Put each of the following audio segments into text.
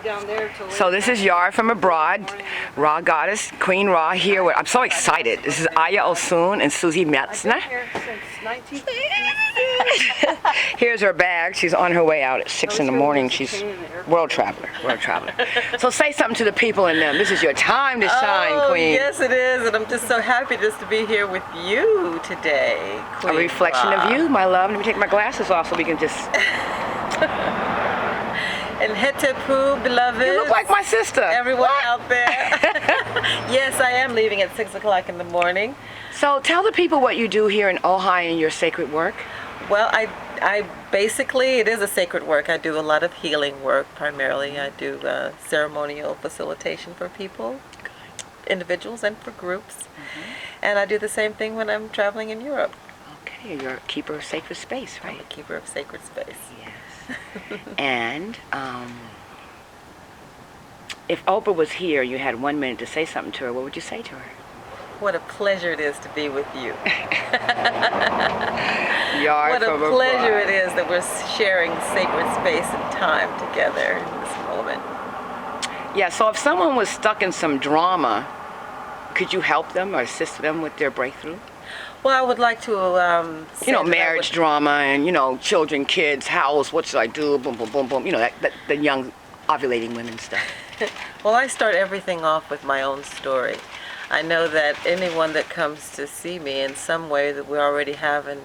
down there So this is Yard from Abroad, Ra Goddess, Queen Ra here. I'm so excited. This is Iya Oshun and Susie Metzner. Here's her bag. She's on her way out at 6 in the morning. She's world traveler, world traveler. So say something to the people in them. This is your time to shine, Queen. Yes, it is, and I'm just so happy just to be here with you today, Queen A reflection Ra. of you, my love. Let me take my glasses off so we can just... And Hetepu, beloved. You look like my sister. Everyone out there. Yes, I am leaving at 6 o'clock in the morning. So tell the people what you do here in Ojai in your sacred work. Well, I basically, it is a sacred work. I do a lot of healing work primarily. I do ceremonial facilitation for people, individuals, and for groups. And I do the same thing when I'm traveling in Europe. Okay, you're a keeper of sacred space, right? I'm a keeper of sacred space. Yes. And if Oprah was here, you had 1 minute to say something to her, what would you say to her? What a pleasure it is to be with you. Yard What a from pleasure abroad. it is that we're sharing sacred space and time together in this moment. Yeah, so if someone was stuck in some drama, could you help them or assist them with their breakthrough? Well, I would like to, say You know, that marriage drama and, you know, children, kids, house, what should I do, boom, boom, boom, boom, you know, the young ovulating women stuff. Well, I start everything off with my own story. I know that anyone that comes to see me in some way that we already have an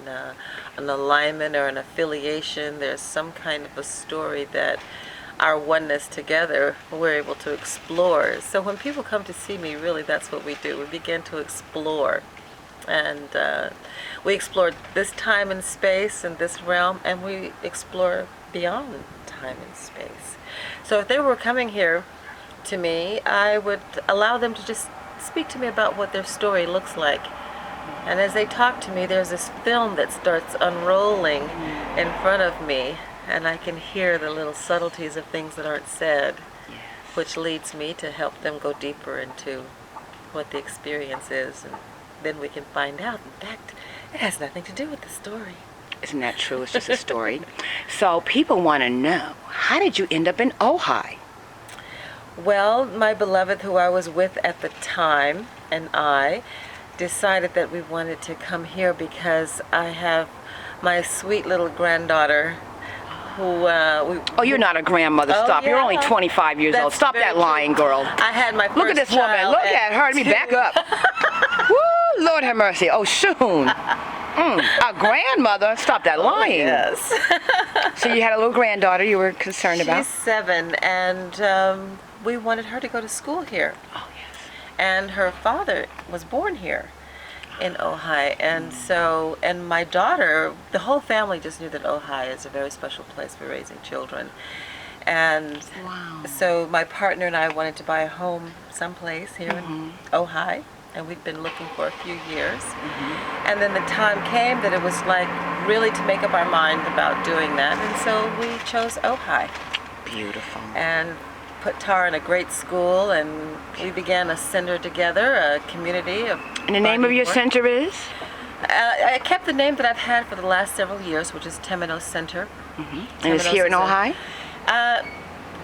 alignment or an affiliation, there's some kind of a story that our oneness together we're able to explore. So when people come to see me, really that's what we do. We begin to explore. And we explore this time and space and this realm, and we explore beyond time and space. So if they were coming here to me, I would allow them to just speak to me about what their story looks like. And as they talk to me, there's this film that starts unrolling in front of me, and I can hear the little subtleties of things that aren't said, which leads me to help them go deeper into what the experience is. And then we can find out, in fact, it has nothing to do with the story. Isn't that true? It's just a story. So people want to know, how did you end up in Ojai? Well, my beloved who I was with at the time and I decided that we wanted to come here because I have my sweet little granddaughter who... Oh, you're not a grandmother. Oh, Stop. You're yeah. only 25 years old. That's Stop very that lying, true. girl. I had my first Look at this woman. child Look at her. Let me 2. back up. Woo, Lord have mercy. Oh, Oshun. A grandmother. Stop that lying. Yes. So you had a little granddaughter you were concerned about? She's 7, and we wanted her to go to school here. Oh, yes. And her father was born here in Ojai, and so, and my daughter, the whole family just knew that Ojai is a very special place for raising children. And so my partner and I wanted to buy a home someplace here in Ojai, and we'd been looking for a few years. And then the time came that it was like really to make up our mind about doing that, and so we chose Ojai. Beautiful. And put Tara in a great school, and we began a center together, a community of... And the name of your work. center is? I kept the name that I've had for the last several years, which is Temenos Center. And it's here in Ojai?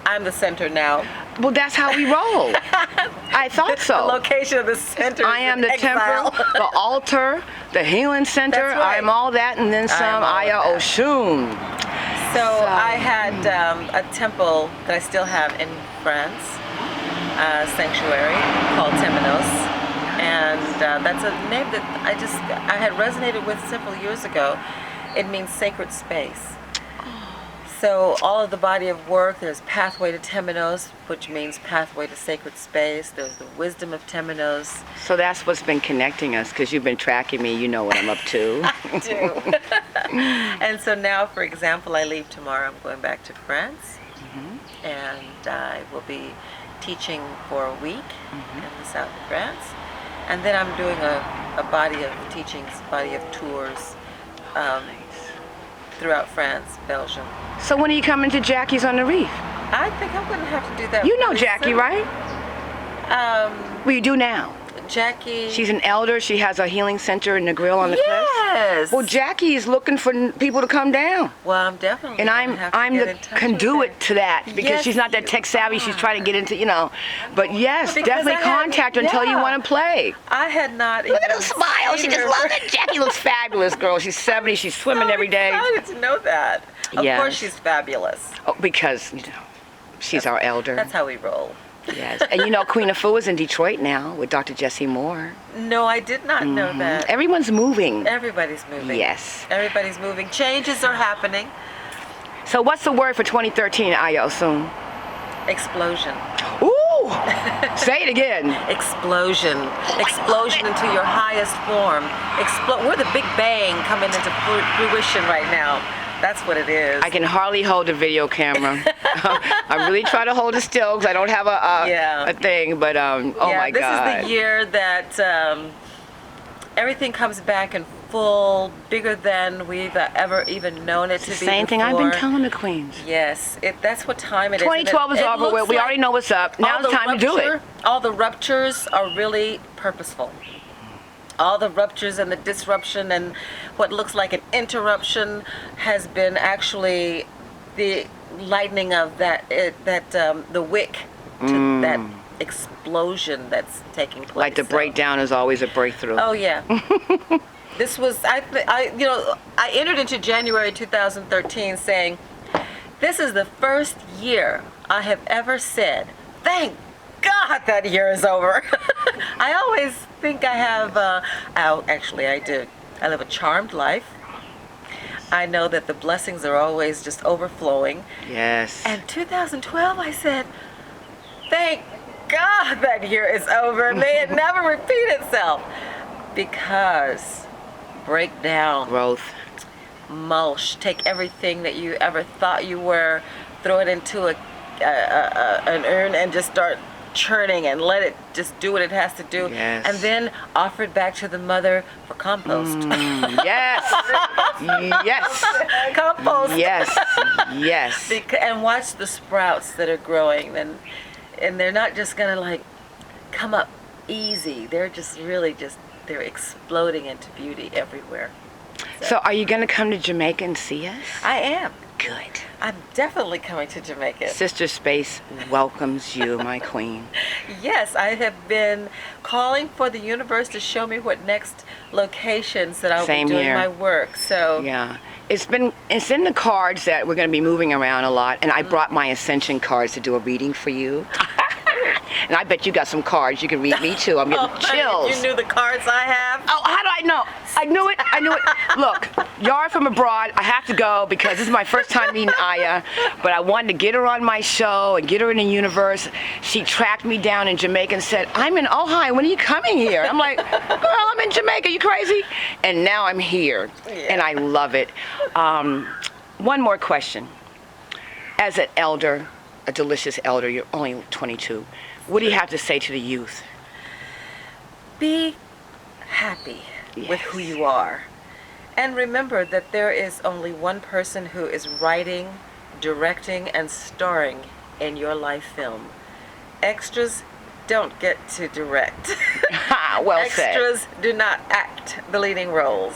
I'm the center now. Well, that's how we roll. I thought so. The location of the center I is am in the exile. temple, the altar, the healing center. That's right. I'm all that and then some. all of Iya that. Oshun. So I had a temple that I still have in France, a sanctuary called Temenos, and that's a name that I had resonated with several years ago. It means sacred space. So all of the body of work, there's Pathway to Temenos, which means Pathway to Sacred Space. There's the Wisdom of Temenos. So that's what's been connecting us, because you've been tracking me. You know what I'm up to. I do. And so now, for example, I leave tomorrow. I'm going back to France, and I will be teaching for a week in the south of France. And then I'm doing a body of teachings, body of tours throughout France, Belgium. So when are you coming to Jackie's on the Reef? I think I'm going to have to do that. You know pretty Jackie, soon. right? Um, Well, you do now. Jackie. She's an elder. She has a healing center in the grill on the cliffs. Yes. Well, Jackie is looking for people to come down. Well, I'm definitely. And gonna have to I'm get the in touch with conduit her. to that because Yes, she's not that you tech savvy. She's are. trying to get into, But yes, Because definitely I had- contact her and tell you yeah. want to play. I had not. Look at even her smile. She seen just her. loves it. Jackie looks fabulous, girl. She's 70. She's swimming every day. I'm excited to know that. Of Yes. course, she's fabulous. Oh, because she's our elder. That's how we roll. Yes. And Queen of Fu is in Detroit now with Dr. Jesse Moore. No, I did not know that. Everyone's moving. Everybody's moving. Yes. Everybody's moving. Changes are happening. So what's the word for 2013, Iya Oshun? Explosion. Ooh! Say it again. Explosion. Explosion into your highest form. We're the Big Bang coming into fruition right now. That's what it is. I can hardly hold a video camera. I really try to hold it still because I don't have a thing, but oh my God. This is the year that everything comes back in full, bigger than we've ever even known it to be Same thing I've been telling the queens. Yes, that's what time it is. 2012 is over with. We already know what's up. Now it's time to do it. All the ruptures are really purposeful. All the ruptures and the disruption and what looks like an interruption has been actually the lightening of the wick to that explosion that's taking place. Like the breakdown is always a breakthrough. Oh yeah. This was I entered into January 2013 saying, this is the first year I have ever said, thank God that year is over. I always think I have, actually I do. I live a charmed life. I know that the blessings are always just overflowing. Yes. And 2012 I said, thank God that year is over. May it never repeat itself. Because breakdown. Growth. Mulch. Take everything that you ever thought you were, throw it into an urn and just start churning and let it just do what it has to do. Yes. And then offer it back to the mother for compost. Yes. Yes. Compost. Yes. Yes. And watch the sprouts that are growing. And they're not just going to come up easy. They're just really they're exploding into beauty everywhere. So are you going to come to Jamaica and see us? I am. Good. I'm definitely coming to Jamaica. Sister Space welcomes you, my queen. Yes, I have been calling for the universe to show me what next locations that I'll be doing my work. So yeah, it's in the cards that we're going to be moving around a lot, and I brought my Ascension cards to do a reading for you. And I bet you got some cards you can read me too. I'm getting chills. You knew the cards I have? Oh, how do I know? I knew it. Look, Yara from abroad, I have to go because this is my first time meeting Iya, but I wanted to get her on my show and get her in the universe. She tracked me down in Jamaica and said, I'm in Ojai, when are you coming here? I'm like, girl, I'm in Jamaica, you crazy? And now I'm here, and I love it. One more question. As an elder, a delicious elder, you're only 22, what do you have to say to the youth? Be happy with who you are. And remember that there is only one person who is writing, directing, and starring in your life film. Extras don't get to direct. Well said. Extras do not act the leading roles.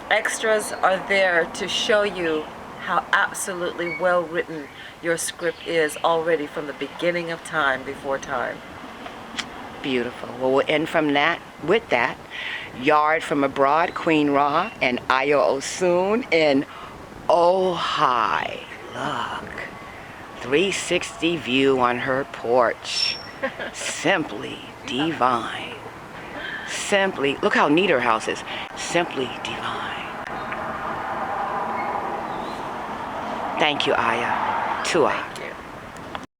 Extras are there to show you how absolutely well written your script is already from the beginning of time, before time. Beautiful. Well, we'll end with that. Yard from abroad, Queen Ra, and Iya Oshun in Ojai. Look, 360 view on her porch. Simply divine. Simply, look how neat her house is. Simply divine. Thank you, Iya. Tua.